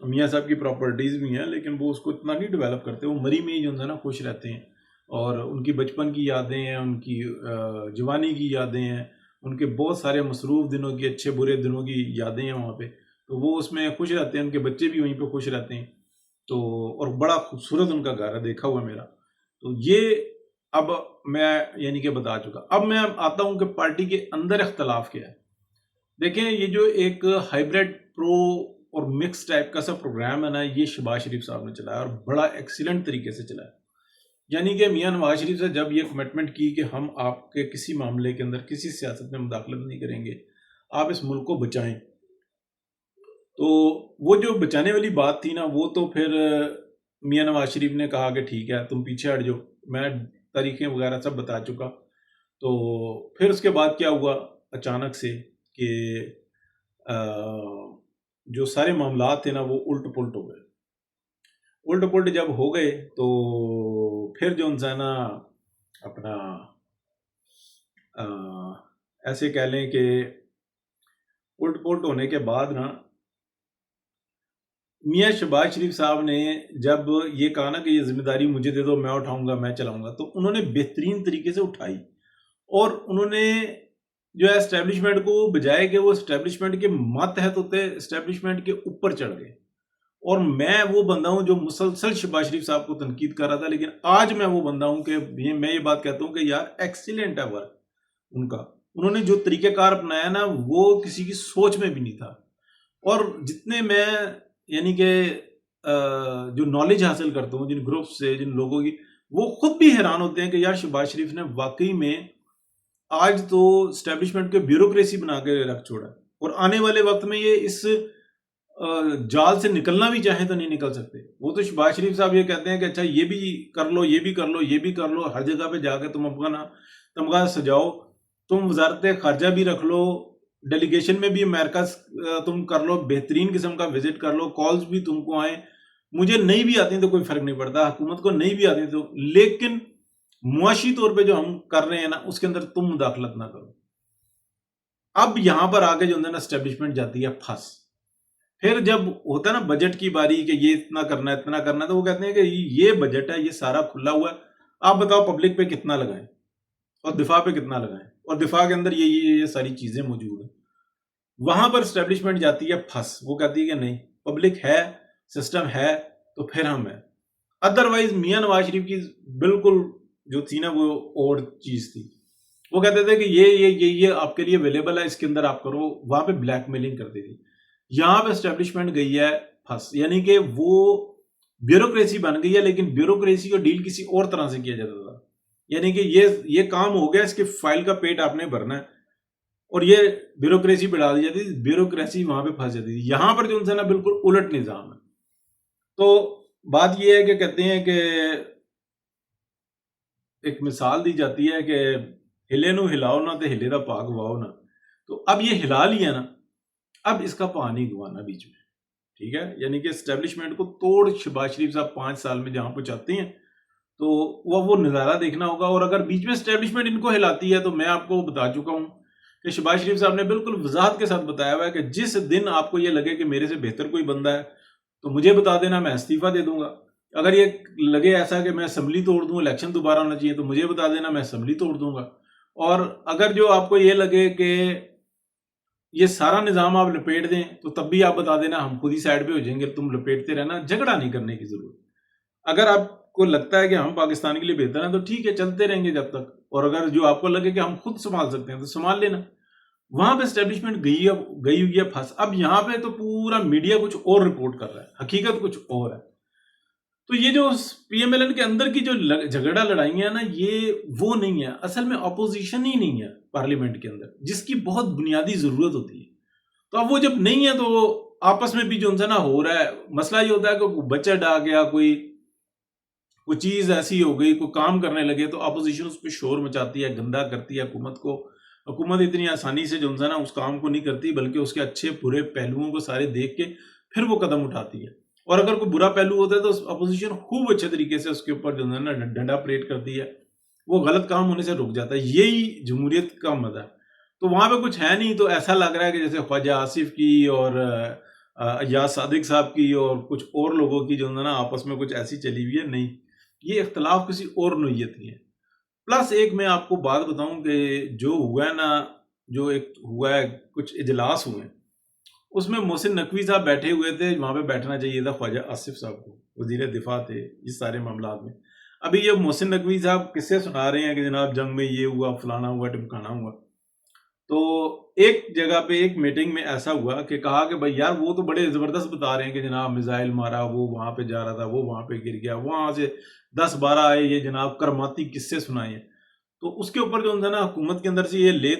میاں صاحب کی پراپرٹیز بھی ہیں لیکن وہ اس کو اتنا نہیں ڈیولپ کرتے، وہ مری میں ہی جو ہے نا خوش رہتے ہیں، اور ان کی بچپن کی یادیں ہیں، ان کی جوانی کی یادیں ہیں، ان کے بہت سارے مصروف دنوں کی، اچھے برے دنوں کی یادیں ہیں وہاں پہ، تو وہ اس میں خوش رہتے ہیں، ان کے بچے بھی وہیں پہ خوش رہتے ہیں، تو اور بڑا خوبصورت ان کا گھر ہے، دیکھا ہوا ہے میرا. تو یہ اب میں یعنی کہ بتا چکا. اب میں آتا ہوں کہ پارٹی کے اندر اختلاف کیا ہے. دیکھیں یہ جو ایک ہائیبریڈ پرو اور مکس ٹائپ کا سا پروگرام ہے نا، یہ شہباز شریف صاحب نے چلایا اور بڑا ایکسیلنٹ طریقے سے چلایا. یعنی کہ میاں نواز شریف سے جب یہ کمٹمنٹ کی کہ ہم آپ کے کسی معاملے کے اندر کسی سیاست میں مداخلت نہیں کریں گے، آپ اس ملک کو بچائیں، تو وہ جو بچانے والی بات تھی نا، وہ تو پھر میاں نواز شریف نے کہا کہ ٹھیک ہے تم پیچھے ہٹ جاؤ، میں تاریخیں وغیرہ سب بتا چکا. تو پھر اس کے بعد کیا ہوا اچانک سے کہ جو سارے معاملات تھے نا وہ الٹ پلٹ ہو گئے. الٹ پلٹ جب ہو گئے تو پھر جو انسان نا اپنا ایسے کہہ لیں کہ الٹ پلٹ ہونے کے بعد نا میاں شہباز شریف صاحب نے جب یہ کہا نا کہ یہ ذمہ داری مجھے دے دو، میں اٹھاؤں گا، میں چلاؤں گا، تو انہوں نے بہترین طریقے سے اٹھائی، اور انہوں نے جو ہے اسٹیبلشمنٹ کو بجائے کہ وہ اسٹیبلشمنٹ کے ماتحت ہوتے، اسٹیبلشمنٹ کے اوپر چڑھ گئے. اور میں وہ بندہ ہوں جو مسلسل شہباز شریف صاحب کو تنقید کر رہا تھا، لیکن آج میں وہ بندہ ہوں کہ میں یہ بات کہتا ہوں کہ یار ایکسیلنٹ ہے ورک ان کا. انہوں نے جو طریقہ کار اپنایا نا وہ کسی کی سوچ میں بھی نہیں تھا. اور جتنے میں یعنی کہ جو نالج حاصل کرتا ہوں جن گروپ سے، جن لوگوں کی، وہ خود بھی حیران ہوتے ہیں کہ یار شہباز شریف نے واقعی میں آج تو اسٹیبلشمنٹ کے بیوروکریسی بنا کے رکھ چھوڑا، اور آنے والے وقت میں یہ اس جال سے نکلنا بھی چاہیں تو نہیں نکل سکتے. وہ تو شہباز شریف صاحب یہ کہتے ہیں کہ اچھا یہ بھی کر لو، یہ بھی کر لو، یہ بھی کر لو، ہر جگہ پہ جا کے تم اپنا تمغہ سجاؤ، تم وزارت خارجہ بھی رکھ لو، ڈیلیگیشن میں بھی امریکہ تم کر لو، بہترین قسم کا وزٹ کر لو، کالز بھی تم کو آئیں، مجھے نہیں بھی آتی تو کوئی فرق نہیں پڑتا، حکومت کو نہیں بھی آتی تو، لیکن معاشی طور پہ جو ہم کر رہے ہیں نا اس کے اندر تم مداخلت نہ کرو. اب یہاں پر آگے جو ہے نا اسٹیبلشمنٹ جاتی ہے پھنس. پھر جب ہوتا ہے نا بجٹ کی باری کہ یہ اتنا کرنا ہے اتنا کرنا ہے، تو وہ کہتے ہیں کہ یہ بجٹ ہے، یہ سارا کھلا ہوا ہے، آپ بتاؤ پبلک پہ کتنا لگائیں اور دفاع پہ کتنا لگائیں، اور دفاع کے اندر یہ ساری چیزیں موجود ہیں. وہاں پر اسٹیبلشمنٹ جاتی ہے پھنس. وہ کہتی ہے کہ نہیں، پبلک ہے، سسٹم ہے، تو پھر ہم ہیں. ادروائز میاں نواز شریف کی بالکل جو تھی نا وہ اور چیز تھی. وہ کہتے تھے کہ یہ آپ کے لیے اویلیبل ہے، اس کے اندر آپ کرو. وہاں پہ بلیک میلنگ کرتی تھی. یہاں پہ اسٹیبلشمنٹ گئی ہے پھنس، یعنی کہ وہ بیوروکریسی بن گئی ہے، لیکن بیوروکریسی کو ڈیل کسی اور طرح سے کیا جاتا تھا. یعنی کہ یہ کام ہو گیا، اس کے فائل کا پیٹ آپ نے بھرنا ہے، اور یہ بیوروکریسی بڑھا دی جاتی تھی، بیوروکریسی وہاں پہ پھنس جاتی تھی. یہاں پر جو انسان ہے بالکل الٹ نظام ہے. تو بات یہ ہے کہ کہتے ہیں کہ ایک مثال دی جاتی ہے کہ ہلے نو ہلاؤ نہ تے ہلے دا پاگ واؤ نہ. تو اب یہ ہلا لیا نا، اب اس کا پا نہیں گوانا بیچ میں. ٹھیک ہے، یعنی کہ اسٹیبلشمنٹ کو توڑ شہباز شریف صاحب 5 سال میں جہاں پہنچاتے ہیں، تو وہ نظارہ دیکھنا ہوگا. اور اگر بیچ میں اسٹیبلشمنٹ ان کو ہلاتی ہے، تو میں آپ کو بتا چکا ہوں کہ شہباز شریف صاحب نے بالکل وضاحت کے ساتھ بتایا ہوا ہے کہ جس دن آپ کو یہ لگے کہ میرے سے بہتر کوئی بندہ ہے تو مجھے بتا دینا، میں استعفیٰ دے دوں گا. اگر یہ لگے ایسا کہ میں اسمبلی توڑ دوں، الیکشن دوبارہ ہونا چاہیے، تو مجھے بتا دینا، میں اسمبلی توڑ دوں گا. اور اگر جو آپ کو یہ لگے کہ یہ سارا نظام آپ لپیٹ دیں، تو تب بھی آپ بتا دینا، ہم خود ہی سائڈ پہ ہو جائیں گے، تم لپیٹتے رہنا. جھگڑا نہیں کرنے کی ضرورت. اگر آپ کو لگتا ہے کہ ہم پاکستان کے لیے بہتر ہیں تو ٹھیک ہے، چلتے رہیں گے جب تک. اور اگر جو آپ کو لگے کہ ہم خود سنبھال سکتے ہیں تو سنبھال لینا. وہاں پہ اسٹیبلشمنٹ گئی ہوئی ہے پھنس. اب یہاں پہ تو پورا میڈیا کچھ اور رپورٹ کر رہا ہے، حقیقت کچھ اور ہے. تو یہ جو پی ایم ایل این کے اندر کی جو جھگڑا لڑائیاں ہیں نا، یہ وہ نہیں ہے. اصل میں اپوزیشن ہی نہیں ہے پارلیمنٹ کے اندر، جس کی بہت بنیادی ضرورت ہوتی ہے. تو اب وہ جب نہیں ہے تو آپس میں بھی جو انسان ہو رہا ہے، مسئلہ یہ ہوتا ہے کہ کوئی بچہ ڈا گیا، کوئی چیز ایسی ہو گئی، کوئی کام کرنے لگے، تو اپوزیشن اس پہ شور مچاتی ہے، گندا کرتی ہے حکومت کو. حکومت اتنی آسانی سے جو انسان اس کام کو نہیں کرتی، بلکہ اس کے اچھے برے پہلوؤں کو سارے دیکھ کے پھر وہ قدم اٹھاتی ہے. اور اگر کوئی برا پہلو ہوتا ہے تو اپوزیشن خوب اچھے طریقے سے اس کے اوپر جو ہے نا ڈنڈا پریڈ کرتی ہے، وہ غلط کام ہونے سے رک جاتا ہے. یہی جمہوریت کا مزہ ہے. تو وہاں پہ کچھ ہے نہیں، تو ایسا لگ رہا ہے کہ جیسے خواجہ آصف کی اور ایاز صادق صاحب کی اور کچھ اور لوگوں کی جو ہے نا آپس میں کچھ ایسی چلی ہوئی ہے، نہیں، یہ اختلاف کسی اور نوعیت کی ہے۔ پلس ایک میں آپ کو بات بتاؤں کہ جو ہوا ہے نا، جو ایک ہوا ہے، کچھ اجلاس ہوئے ہیں، اس میں محسن نقوی صاحب بیٹھے ہوئے تھے، وہاں پہ بیٹھنا چاہیے تھا خواجہ آصف صاحب کو، وزیر دفاع تھے اس سارے معاملات میں۔ ابھی یہ محسن نقوی صاحب قصے سنا رہے ہیں کہ جناب جنگ میں یہ ہوا، فلانا ہوا، ٹمکانا ہوا۔ تو ایک جگہ پہ ایک میٹنگ میں ایسا ہوا کہ کہا کہ بھائی یار وہ تو بڑے زبردست بتا رہے ہیں کہ جناب میزائل مارا، وہ وہاں پہ جا رہا تھا، وہ وہاں پہ گر گیا، وہاں سے 10-12 آئے، یہ جناب کرماتی قصے سنائے ہیں۔ تو اس کے اوپر جو ہے نا حکومت کے اندر سے یہ لے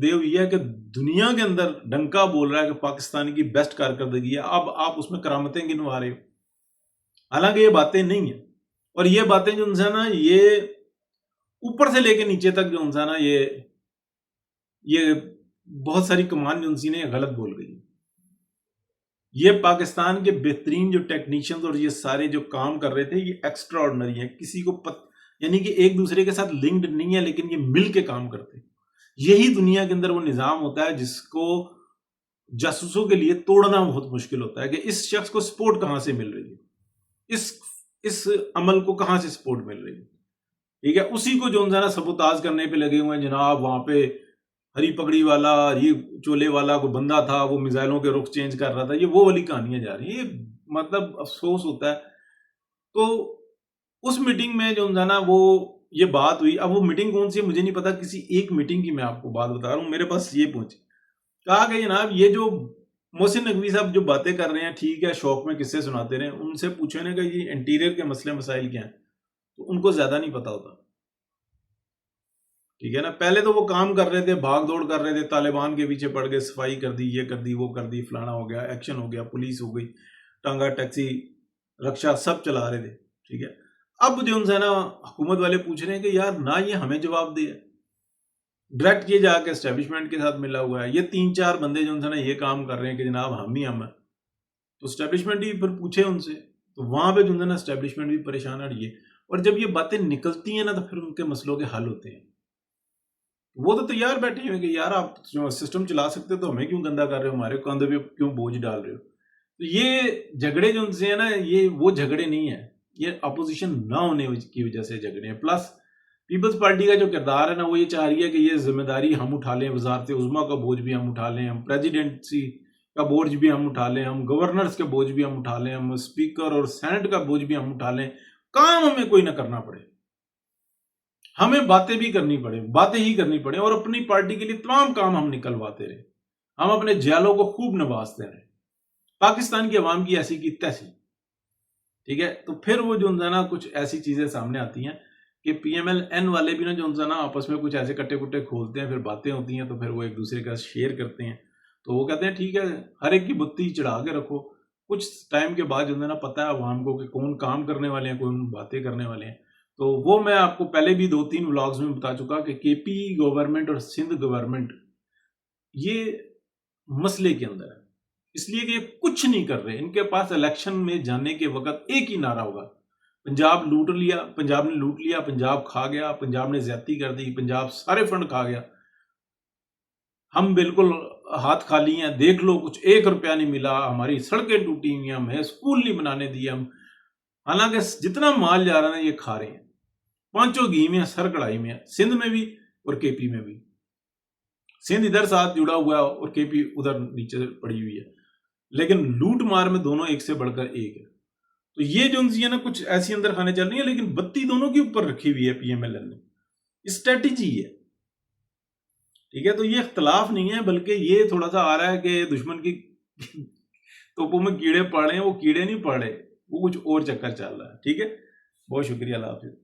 دے ہوئی ہے کہ دنیا کے اندر ڈنکا بول رہا ہے کہ پاکستان کی بیسٹ کارکردگی ہے، اب آپ اس میں کرامتیں گنوا رہے ہو، حالانکہ یہ باتیں نہیں ہیں۔ اور یہ باتیں جو ہے نا یہ اوپر سے لے کے نیچے تک جو ہے نا یہ بہت ساری کمان جو نے غلط بول گئی۔ یہ پاکستان کے بہترین جو ٹیکنیشینز اور یہ سارے جو کام کر رہے تھے یہ ایکسٹرا آرڈنری ہیں، کسی کو یعنی کہ ایک دوسرے کے ساتھ لنکڈ نہیں ہے، لیکن یہ مل کے کام کرتے ہیں۔ یہی دنیا کے اندر وہ نظام ہوتا ہے جس کو جاسوسوں کے لیے توڑنا بہت مشکل ہوتا ہے کہ اس شخص کو سپورٹ کہاں سے مل رہی ہے، اس عمل کو کہاں سے سپورٹ مل رہی ہے، ٹھیک ہے۔ اسی کو جو ہے نا سبوتاژ کرنے پہ لگے ہوئے ہیں جناب، وہاں پہ ہری پگڑی والا، یہ چولے والا کوئی بندہ تھا، وہ میزائلوں کے رخ چینج کر رہا تھا، یہ وہ والی کہانیاں جا رہی ہیں۔ یہ مطلب افسوس ہوتا ہے۔ تو اس میٹنگ میں جو ہے نا وہ یہ بات ہوئی۔ اب وہ میٹنگ کون سی ہے مجھے نہیں پتا، کسی ایک میٹنگ کی میں آپ کو بات بتا رہا ہوں، میرے پاس یہ پہنچی، کہا کہ جناب یہ جو محسن نقوی صاحب جو باتیں کر رہے ہیں، ٹھیک ہے، شوق میں قصے سناتے رہے، ان سے پوچھے نا کہ یہ انٹیریئر کے مسئلے مسائل کیا ہیں، تو ان کو زیادہ نہیں پتا ہوتا، ٹھیک ہے نا۔ پہلے تو وہ کام کر رہے تھے، بھاگ دوڑ کر رہے تھے، طالبان کے پیچھے پڑ گئے، صفائی کر دی، یہ کر دی، وہ کر دی، فلانا ہو گیا، ایکشن ہو گیا، پولیس ہو گئی، ٹانگا، ٹیکسی، رکشہ سب چلا رہے تھے، ٹھیک ہے۔ اب جو ہے نا حکومت والے پوچھ رہے ہیں کہ یار نہ یہ ہمیں جواب دے، ڈائریکٹ یہ جا کے اسٹیبلشمنٹ کے ساتھ ملا ہوا ہے، یہ 3-4 بندے جو ہے نا یہ کام کر رہے ہیں کہ جناب ہم ہی ہم ہیں، تو اسٹیبلشمنٹ ہی پھر پوچھے ان سے، تو وہاں پہ جو ہے نا اسٹیبلشمنٹ بھی پریشان ہے۔ اور جب یہ باتیں نکلتی ہیں نا تو پھر ان کے مسئلوں کے حل ہوتے ہیں۔ وہ تو تیار بیٹھے ہوئے کہ یار آپ سسٹم چلا سکتے تو ہمیں کیوں گندا کر رہے ہو، ہمارے کندھے پہ کیوں بوجھ ڈال رہے ہو۔ تو یہ جھگڑے جو ان سے ہیں نا یہ وہ جھگڑے نہیں ہیں، یہ اپوزیشن نہ ہونے کی وجہ سے جھگڑے ہیں۔ پلس پیپلز پارٹی کا جو کردار ہے نا وہ یہ چاہ رہی ہے کہ یہ ذمہ داری ہم اٹھا لیں، وزارت عظمیٰ کا بوجھ بھی ہم اٹھا لیں، ہم پریزیڈنسی کا بوجھ بھی ہم اٹھا لیں، ہم گورنرز کا بوجھ بھی ہم اٹھا لیں، ہم اسپیکر اور سینٹ کا بوجھ بھی ہم اٹھا لیں، کام ہمیں کوئی نہ کرنا پڑے، ہمیں باتیں بھی کرنی پڑے، باتیں ہی کرنی پڑے، اور اپنی پارٹی کے لیے تمام کام ہم نکلواتے رہے، ہم اپنے جیلوں کو خوب نوازتے رہے، پاکستان کی عوام کی ایسی کی تیسی، ٹھیک ہے۔ تو پھر وہ جو ہے نا کچھ ایسی چیزیں سامنے آتی ہیں کہ پی ایم ایل این والے بھی نا جو ہے نا آپس میں کچھ ایسے کٹے کٹے کھولتے ہیں، پھر باتیں ہوتی ہیں تو پھر وہ ایک دوسرے کا شیئر کرتے ہیں، تو وہ کہتے ہیں ٹھیک ہے ہر ایک کی بتی چڑھا کے رکھو، کچھ ٹائم کے بعد جو ہے نا پتہ ہے عوام کو کہ کون کام کرنے والے ہیں، کون باتیں کرنے والے ہیں۔ تو وہ میں آپ کو پہلے بھی 2-3 ولاگز میں بتا چکا کہ کے پی گورنمنٹ اور سندھ گورنمنٹ یہ مسئلے کے اندر ہے، اس لیے کہ یہ کچھ نہیں کر رہے۔ ان کے پاس الیکشن میں جانے کے وقت ایک ہی نعرہ ہوگا، پنجاب لوٹ لیا، پنجاب نے لوٹ لیا، پنجاب کھا گیا، پنجاب نے زیادتی کر دی، پنجاب سارے فنڈ کھا گیا، ہم بالکل ہاتھ خالی ہیں، دیکھ لو کچھ 1 روپیہ نہیں ملا، ہماری سڑکیں ٹوٹی ہوئی ہیں، ہمیں اسکول نہیں بنانے دیے ہم، حالانکہ جتنا مال جا رہا ہے یہ کھا رہے ہیں، پانچوں گھی میں سر کڑائی میں، سندھ میں بھی اور کے پی میں بھی، سندھ ادھر ساتھ جڑا ہوا ہے اور کے پی ادھر نیچے پڑی ہوئی ہے، لیکن لوٹ مار میں دونوں ایک سے بڑھ کر ایک ہے۔ تو یہ جو نا کچھ ایسی اندر کھانے چل رہی ہیں، لیکن بتی دونوں کے اوپر رکھی ہوئی ہے پی ایم ایل این نے، اسٹریٹجی ہے، ٹھیک ہے۔ تو یہ اختلاف نہیں ہے، بلکہ یہ تھوڑا سا آ رہا ہے کہ دشمن کی توپوں میں کیڑے پڑ رہے ہیں، وہ کیڑے نہیں پڑ رہے، وہ کچھ اور چکر چل رہا ہے، ٹھیک ہے۔ بہت شکریہ، اللہ حافظ۔